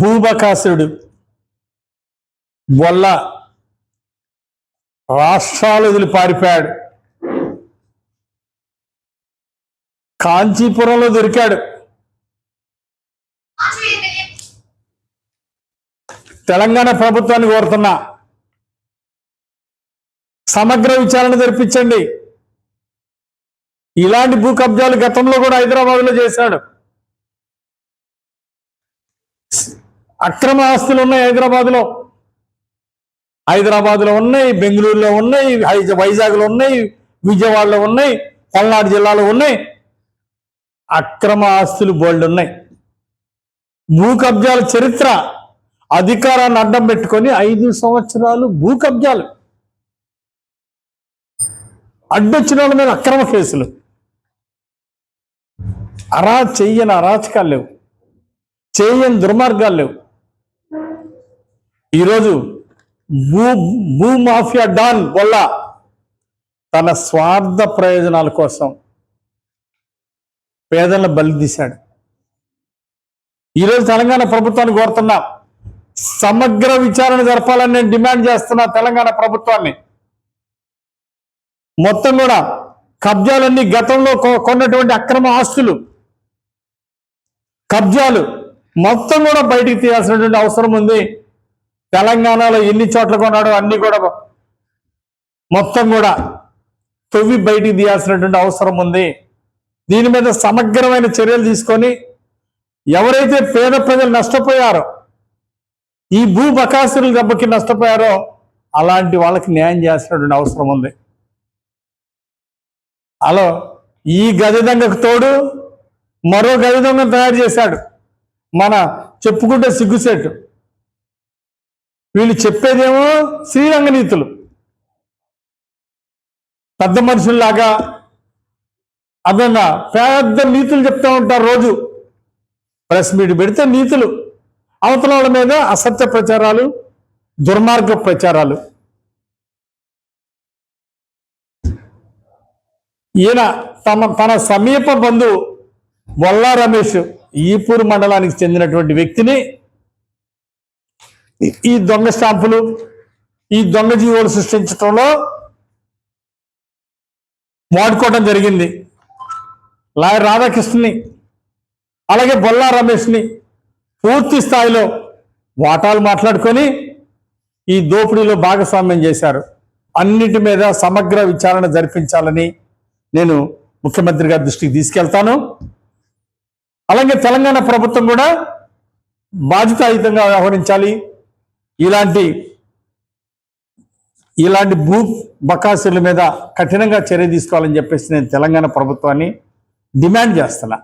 భూబకాసురుడు వల్ల రాష్ట్రాలు వదిలి పారిపోయాడు. కాంచీపురంలో దొరికాడు. తెలంగాణ ప్రభుత్వాన్ని కోరుతున్నా, సమగ్ర విచారణ జరిపించండి. ఇలాంటి భూ కబ్జాలు గతంలో కూడా హైదరాబాద్లో చేశాడు. అక్రమ ఆస్తులు ఉన్నాయి హైదరాబాద్లో ఉన్నాయి, బెంగళూరులో ఉన్నాయి, వైజాగ్లో ఉన్నాయి, విజయవాడలో ఉన్నాయి, పల్నాడు జిల్లాలో ఉన్నాయి. అక్రమ ఆస్తులు బోల్డ్ ఉన్నాయి. భూ కబ్జాల చరిత్ర, అధికారాన్ని అడ్డం పెట్టుకొని 5 సంవత్సరాలు భూ కబ్జాలు, అడ్డొచ్చిన వాళ్ళ మీద అక్రమ కేసులు, చెయ్యని అరాచకాలు లేవు, చేయని దుర్మార్గాలు లేవు. ఈరోజు భూ మాఫియా డాన్ వల్ల తన స్వార్థ ప్రయోజనాల కోసం పేదలను బలి తీశాడు. ఈరోజు తెలంగాణ ప్రభుత్వాన్ని కోరుతున్నా, సమగ్ర విచారణ జరపాలని నేను డిమాండ్ చేస్తున్నా. తెలంగాణ ప్రభుత్వాన్ని మొత్తం కూడా కబ్జాలన్నీ, గతంలో కొన్నటువంటి అక్రమ ఆస్తులు, కబ్జాలు మొత్తం కూడా బయటికి తీయాల్సినటువంటి అవసరం ఉంది. తెలంగాణలో ఎన్ని చోట్ల కొన్నాడో అన్ని కూడా మొత్తం కూడా తవ్వి బయటికి తీయాల్సినటువంటి అవసరం ఉంది. దీని మీద సమగ్రమైన చర్యలు తీసుకొని ఎవరైతే పేద ప్రజలు నష్టపోయారో, ఈ భూ బకాసురుల దెబ్బకి నష్టపోయారో, అలాంటి వాళ్ళకి న్యాయం చేయాల్సినటువంటి అవసరం ఉంది. అలా ఈ గజ దొంగకు తోడు మరో గజ దొంగను తయారు చేశాడు. మన చెప్పుకుంటే సిగ్గుసేటు. వీళ్ళు చెప్పేదేమో శ్రీరంగ నీతులు, పెద్ద మనుషుల్లాగా అదన్నా పెద్ద నీతులు చెప్తూ ఉంటారు. రోజు ప్రెస్ మీట్ పెడితే నీతులు, అవతల వాళ్ళ మీద అసత్య ప్రచారాలు, దుర్మార్గ ప్రచారాలు. ఈయన తన సమీప బంధువు బొల్లా రమేష్, ఈపూరు మండలానికి చెందినటువంటి వ్యక్తిని ఈ దొంగ స్టాంపులు, ఈ దొంగ జీవోలు సృష్టించడంలో వాడుకోవడం జరిగింది. లాయర్ రాధాకృష్ణని, అలాగే బొల్లా రమేష్ని పూర్తి స్థాయిలో వాటాలు మాట్లాడుకొని ఈ దోపిడీలో భాగస్వామ్యం చేశారు. అన్నిటి మీద సమగ్ర విచారణ జరిపించాలని నేను ముఖ్యమంత్రి గారి దృష్టికి తీసుకెళ్తాను. అలాగే తెలంగాణ ప్రభుత్వం కూడా బాధ్యతాయుతంగా వ్యవహరించాలి. ఇలాంటి భూ బకాసుల మీద కఠినంగా చర్య తీసుకోవాలని చెప్పేసి నేను తెలంగాణ ప్రభుత్వాన్ని డిమాండ్ చేస్తున్నా.